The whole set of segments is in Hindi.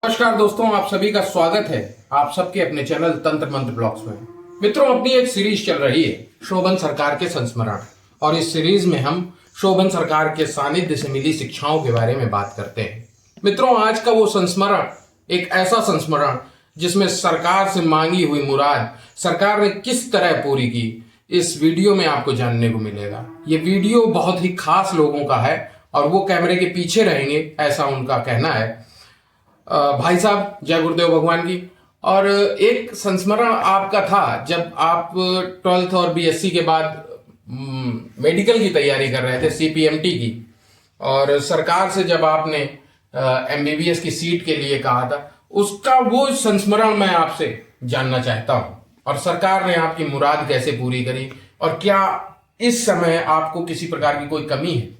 नमस्कार दोस्तों, आप सभी का स्वागत है आप सबके अपने चैनल तंत्र मंत्र ब्लॉग्स में। मित्रों, अपनी एक सीरीज चल रही है शोभन सरकार के संस्मरण, और इस सीरीज में हम शोभन सरकार के सानिध्य से मिली शिक्षाओं के बारे में बात करते हैं। मित्रों, आज का वो संस्मरण एक ऐसा संस्मरण जिसमें सरकार से मांगी हुई मुराद सरकार ने किस तरह पूरी की, इस वीडियो में आपको जानने को मिलेगा। ये वीडियो बहुत ही खास लोगों का है और वो कैमरे के पीछे रहेंगे, ऐसा उनका कहना है। भाई साहब, जय गुरुदेव भगवान की। और एक संस्मरण आपका था जब आप 12th और बीएससी के बाद मेडिकल की तैयारी कर रहे थे, सीपीएमटी की, और सरकार से जब आपने एमबीबीएस की सीट के लिए कहा था, उसका वो संस्मरण मैं आपसे जानना चाहता हूं। और सरकार ने आपकी मुराद कैसे पूरी करी, और क्या इस समय आपको किसी प्रकार की कोई कमी है?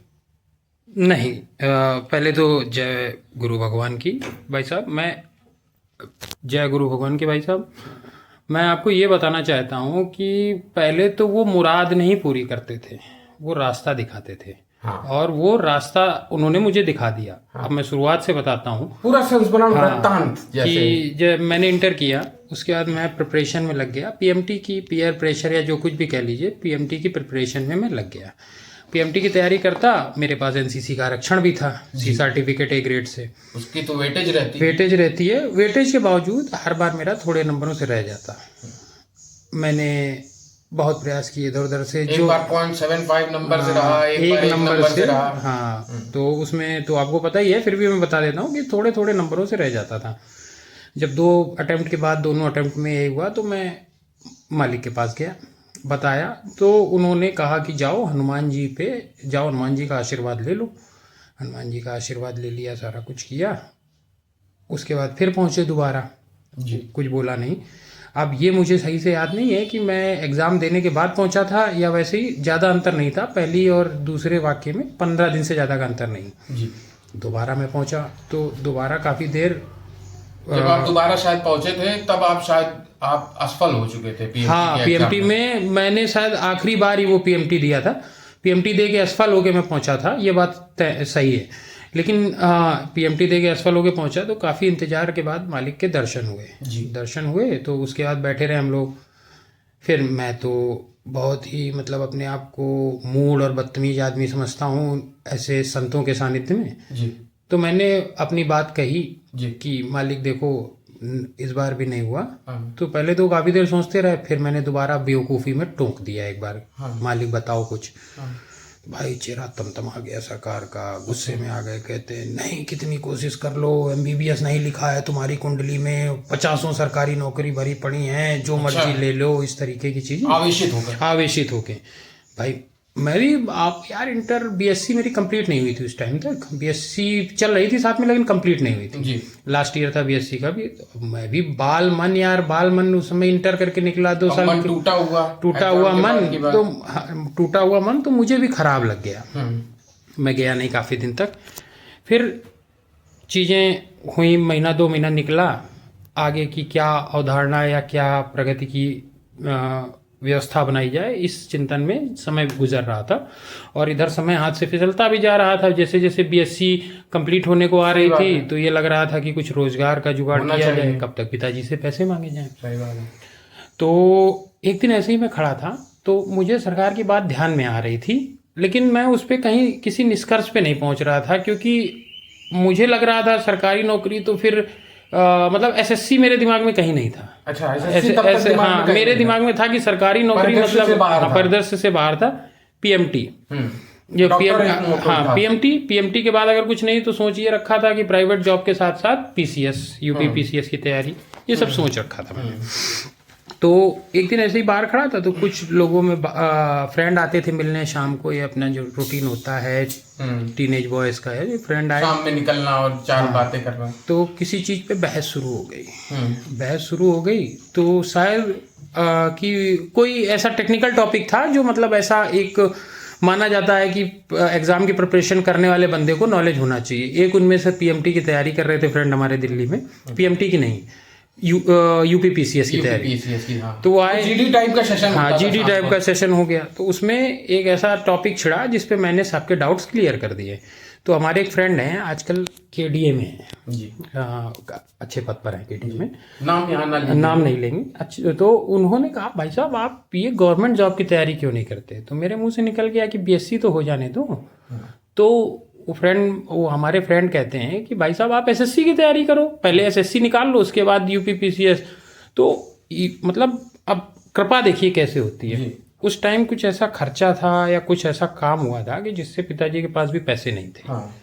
नहीं, पहले तो जय गुरु भगवान की भाई साहब। जय गुरु भगवान की भाई साहब, मैं आपको ये बताना चाहता हूँ कि पहले तो वो मुराद नहीं पूरी करते थे, वो रास्ता दिखाते थे। हाँ। और वो रास्ता उन्होंने मुझे दिखा दिया। हाँ। अब मैं शुरुआत से बताता हूँ पूरा संस्मरण वृत्तांत। कि जब मैंने इंटर किया उसके बाद मैं प्रिपरेशन में लग गया, पीएमटी की, पीयर प्रेशर या जो कुछ भी कह लीजिए, पीएमटी की प्रिपरेशन में मैं लग गया। पीएमटी की तैयारी करता, मेरे पास एनसीसी का आरक्षण भी था, सी सर्टिफिकेट ए ग्रेड से। उसकी तो वेटेज रहती है। वेटेज के बावजूद हर बार मेरा थोड़े नंबरों से रह जाता। मैंने बहुत प्रयास किए इधर उधर से, एक बार 0.75 नंबर से रहा, एक नंबर से रहा। हाँ, तो उसमें तो आपको पता ही है, फिर भी मैं बता देता हूँ कि थोड़े थोड़े नंबरों से रह जाता था। जब 2 अटेम्प्ट के बाद दोनों अटेम्प्ट में यही हुआ तो मैं मालिक के पास गया, बताया, तो उन्होंने कहा कि जाओ हनुमान जी पे जाओ, हनुमान जी का आशीर्वाद ले लो। हनुमान जी का आशीर्वाद ले लिया, सारा कुछ किया। उसके बाद फिर पहुंचे दोबारा जी, कुछ बोला नहीं। अब ये मुझे सही से याद नहीं है कि मैं एग्ज़ाम देने के बाद पहुंचा था या वैसे ही, ज़्यादा अंतर नहीं था पहली और दूसरे वाक्य में, 15 दिन से ज़्यादा का अंतर नहीं जी। दोबारा मैं पहुंचा तो दोबारा काफ़ी देर, जब आप दोबारा शायद पहुंचे थे तब आप असफल हो चुके थे पीएमटी। हाँ, पीएमटी में मैंने शायद आखिरी बार ही वो पीएमटी दिया था। पीएमटी दे के असफल होके मैं पहुंचा था, ये बात सही है। लेकिन पीएमटी दे के असफल होके पहुंचा तो काफ़ी इंतजार के बाद मालिक के दर्शन हुए जी। दर्शन हुए तो उसके बाद बैठे रहे हम लोग। फिर मैं तो बहुत ही मतलब अपने आप को मूड और बदतमीज आदमी समझता हूँ ऐसे संतों के सानिध्य में जी। तो मैंने अपनी बात कही जी कि मालिक देखो, इस बार भी नहीं हुआ। तो पहले तो काफ़ी देर सोचते रहे, फिर मैंने दोबारा बेवकूफ़ी में टोक दिया एक बार, मालिक बताओ कुछ। भाई चेहरा तमतमा गया सरकार का, गुस्से में आ गए, कहते नहीं कितनी कोशिश कर लो, एमबीबीएस नहीं लिखा है तुम्हारी कुंडली में, 50 सरकारी नौकरी भरी पड़ी हैं, जो मर्जी ले लो, इस तरीके की चीज़ें। आवेशित होके भाई मैं भी, आप यार, इंटर बीएससी मेरी कंप्लीट नहीं हुई थी उस टाइम तक। बीएससी चल रही थी साथ में लेकिन कंप्लीट नहीं हुई थी जी। लास्ट ईयर था बीएससी का भी। तो मैं भी बाल मन उस समय इंटर करके निकला, 2 साल टूटा हुआ मन तो मुझे भी खराब लग गया। मैं गया नहीं काफ़ी दिन तक। फिर चीज़ें हुई, महीना 2 महीना निकला, आगे की क्या अवधारणा या क्या प्रगति की व्यवस्था बनाई जाए, इस चिंतन में समय गुजर रहा था। और इधर समय हाथ से फिसलता भी जा रहा था। जैसे जैसे बीएससी कंप्लीट होने को आ रही थी तो ये लग रहा था कि कुछ रोजगार का जुगाड़ किया जाए, कब तक पिताजी से पैसे मांगे जाएं। सही बात है। तो एक दिन ऐसे ही मैं खड़ा था तो मुझे सरकार की बात ध्यान में आ रही थी, लेकिन मैं उस पर कहीं किसी निष्कर्ष पे नहीं पहुंच रहा था, क्योंकि मुझे लग रहा था सरकारी नौकरी तो फिर मतलब एसएससी मेरे दिमाग में कहीं नहीं था। अच्छा, ऐसे हाँ, मेरे दिमाग में था कि सरकारी नौकरी मतलब परिदृश्य से बाहर था। पीएमटी, ये पीएमटी के बाद अगर कुछ नहीं तो सोच ये रखा था कि प्राइवेट जॉब के साथ साथ पीसीएस, यूपी पीसीएस की तैयारी, ये सब सोच रखा था मैंने। तो एक दिन ऐसे ही बाहर खड़ा था तो कुछ लोगों में फ्रेंड आते थे मिलने शाम को, ये अपना जो रूटीन होता है टीनेज बॉयज का है, फ्रेंड आए शाम में निकलना और 4 बातें करना। तो किसी चीज़ पे बहस शुरू हो गई तो शायद कि कोई ऐसा टेक्निकल टॉपिक था जो मतलब ऐसा एक माना जाता है कि एग्ज़ाम की प्रिपरेशन करने वाले बंदे को नॉलेज होना चाहिए। एक उनमें से पीएमटी की तैयारी कर रहे थे फ्रेंड हमारे दिल्ली में, पीएमटी की नहीं, यूपीपीसीएस की तैयारी। यूपीपीसीएस की, हाँ। तो वो आए, जीडी टाइप का सेशन हाँ होता था जीडी शाम टाइप को। का सेशन हो गया। तो उसमें एक ऐसा टॉपिक छिड़ा जिसपे मैंने सबके डाउट्स क्लियर कर दिए। तो हमारे एक फ्रेंड हैं आजकल केडीए में हैं, जी, अच्छे पद पर हैं केडीए में, नाम यहाँ ना लीजिए। नाम नहीं लेंगे। अच्छे, तो उन्होंने कहा भाई साहब आप ये गवर्नमेंट जॉब की तैयारी क्यों नहीं करते? तो मेरे मुंह से निकल गया कि बीएससी तो हो जाने दो। तो वो हमारे फ्रेंड कहते हैं कि भाई साहब आप एसएससी की तैयारी करो, पहले एसएससी निकाल लो, उसके बाद यूपीपीसीएस। तो मतलब अब कृपा देखिए कैसे होती है। जी। उस टाइम कुछ ऐसा खर्चा था या कुछ ऐसा काम हुआ था कि जिससे पिताजी के पास भी पैसे नहीं थे। हाँ।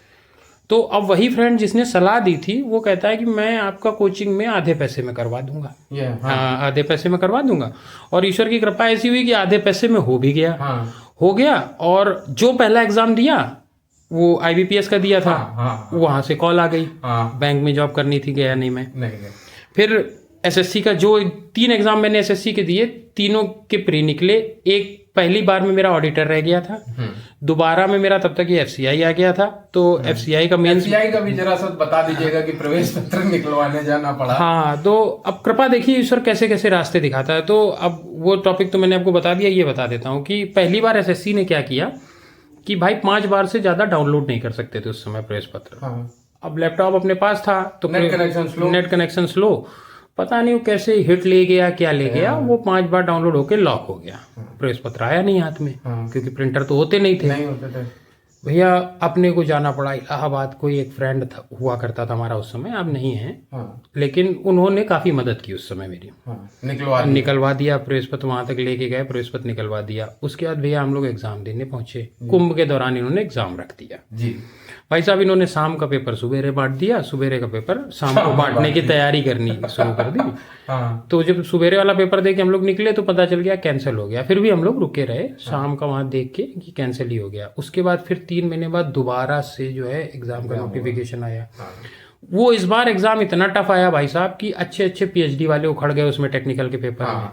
तो अब वही फ्रेंड जिसने सलाह दी थी वो कहता है कि मैं आपका कोचिंग में आधे पैसे में करवा दूंगा। हाँ। आधे पैसे में करवा दूंगा। और ईश्वर की कृपा ऐसी हुई कि आधे पैसे में हो भी गया। हाँ। हो गया। और जो पहला एग्जाम दिया वो आईबीपीएस का दिया था। हाँ। वहां से कॉल आ गई, हाँ। बैंक में जॉब करनी थी, गया नहीं मैं। नहीं। फिर एसएससी का जो 3 एग्जाम मैंने एसएससी के दिए, तीनों के प्री निकले। एक पहली बार में मेरा ऑडिटर रह गया था, दोबारा में मेरा तब तक ये एफसीआई आ गया था। तो एफसीआई का मेंस, एफसीआई का भी जरा सा बता दीजिएगा कि प्रवेश पत्र निकलवाने जाना पड़ा। हाँ। तो अब कृपा देखिए ईश्वर कैसे कैसे रास्ते दिखाता है। तो अब वो टॉपिक तो मैंने आपको बता दिया, ये बता देता हूँ कि पहली बार एसएससी ने क्या किया कि भाई 5 बार से ज्यादा डाउनलोड नहीं कर सकते थे उस समय प्रवेश पत्र। हाँ। अब लैपटॉप अपने पास था तो नेट कनेक्शन स्लो, पता नहीं वो कैसे हिट ले गया, क्या ले गया, वो 5 बार डाउनलोड होके लॉक हो गया। प्रवेश पत्र आया नहीं हाथ में, क्योंकि प्रिंटर तो होते नहीं थे। नहीं होते थे भैया। अपने को जाना पड़ा इलाहाबाद। कोई एक फ्रेंड था, हुआ करता था हमारा उस समय, अब नहीं है। हाँ। लेकिन उन्होंने काफी मदद की उस समय मेरी। हाँ। निकलवा दिया प्रवेश पत्र, वहां तक लेके गए, प्रवेश पत्र निकलवा दिया। उसके बाद भैया हम लोग एग्जाम देने पहुंचे। कुंभ के दौरान इन्होंने एग्जाम रख दिया। जी। भाई साहब इन्होंने शाम का पेपर सुबेरे बांट दिया, सुबेरे का पेपर शाम को बांटने की तैयारी करनी शुरू कर दी। हाँ। तो जब सुबेरे वाला पेपर दे के हम लोग निकले तो पता चल गया कैंसिल हो गया। फिर भी हम लोग रुके रहे शाम का वहां देख के कि कैंसिल ही हो गया। उसके बाद फिर 3 महीने बाद दोबारा से जो है एग्जाम का नोटिफिकेशन आया। वो इस बार एग्जाम इतना टफ आया भाई साहब कि अच्छे अच्छे पीएचडी वाले उखड़ गए उसमें, टेक्निकल के पेपर में।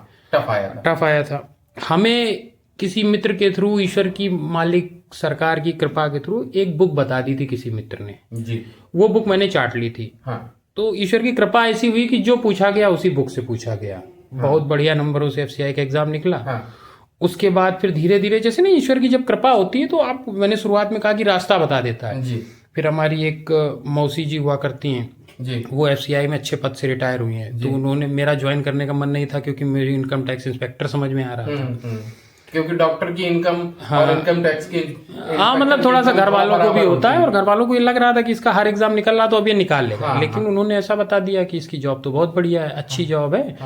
टफ आया था। हमें किसी मित्र के थ्रू, ईश्वर की मालिक सरकार की कृपा के थ्रू, एक बुक बता दी थी किसी मित्र ने। जी। वो बुक मैंने चाट ली थी। हाँ। तो ईश्वर की कृपा ऐसी हुई कि जो पूछा गया उसी बुक से पूछा गया। बहुत बढ़िया नंबरों से एफसीआई का एग्जाम निकला। हाँ। उसके बाद फिर धीरे धीरे, जैसे ना ईश्वर की जब कृपा होती है तो आप, मैंने शुरुआत में कहा कि रास्ता बता देता है। जी। फिर हमारी एक मौसी जी हुआ करती हैं जी। वो एफसीआई में अच्छे पद से रिटायर हुई हैं। तो उन्होंने, मेरा ज्वाइन करने का मन नहीं था क्योंकि मेरी इनकम टैक्स इंस्पेक्टर समझ में आ रहा था। क्योंकि डॉक्टर की इनकम और इनकम टैक्स की, हाँ मतलब थोड़ा सा घर वालों को भी होता है, और घर वालों को ये लग रहा था कि इसका हर एग्जाम निकल रहा तो अब ये निकाल लेगा। लेकिन उन्होंने ऐसा बता दिया कि इसकी जॉब तो बहुत बढ़िया है, अच्छी जॉब है।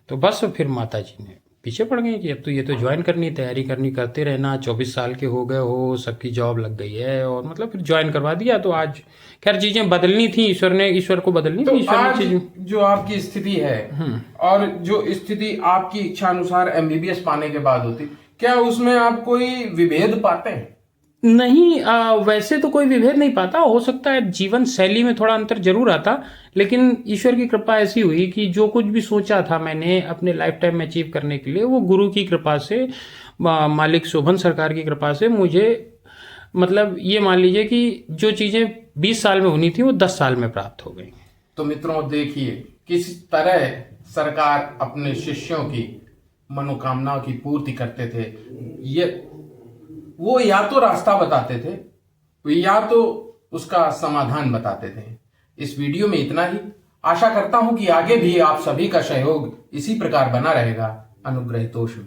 तो बस फिर माता जी ने पीछे पड़ गई कि अब तो ये तो ज्वाइन करनी, तैयारी करनी, करते रहना। 24 साल के हो गए हो, सबकी जॉब लग गई है, और मतलब फिर ज्वाइन करवा दिया। तो आज खैर चीजें बदलनी थी, ईश्वर को बदलनी थी। आज जो आपकी स्थिति है और जो स्थिति आपकी इच्छा अनुसार एमबीबीएस पाने के बाद होती, क्या उसमें आप कोई विभेद पाते हैं? नहीं, वैसे तो कोई विभेद नहीं पाता। हो सकता है जीवन शैली में थोड़ा अंतर जरूर आता, लेकिन ईश्वर की कृपा ऐसी हुई कि जो कुछ भी सोचा था मैंने अपने लाइफ टाइम में अचीव करने के लिए, वो गुरु की कृपा से, मालिक शोभन सरकार की कृपा से मुझे, मतलब ये मान लीजिए कि जो चीजें 20 साल में होनी थी वो 10 साल में प्राप्त हो गई। तो मित्रों देखिए किस तरह सरकार अपने शिष्यों की मनोकामनाओं की पूर्ति करते थे। ये वो या तो रास्ता बताते थे या तो उसका समाधान बताते थे। इस वीडियो में इतना ही। आशा करता हूं कि आगे भी आप सभी का सहयोग इसी प्रकार बना रहेगा। अनुग्रहितोष में।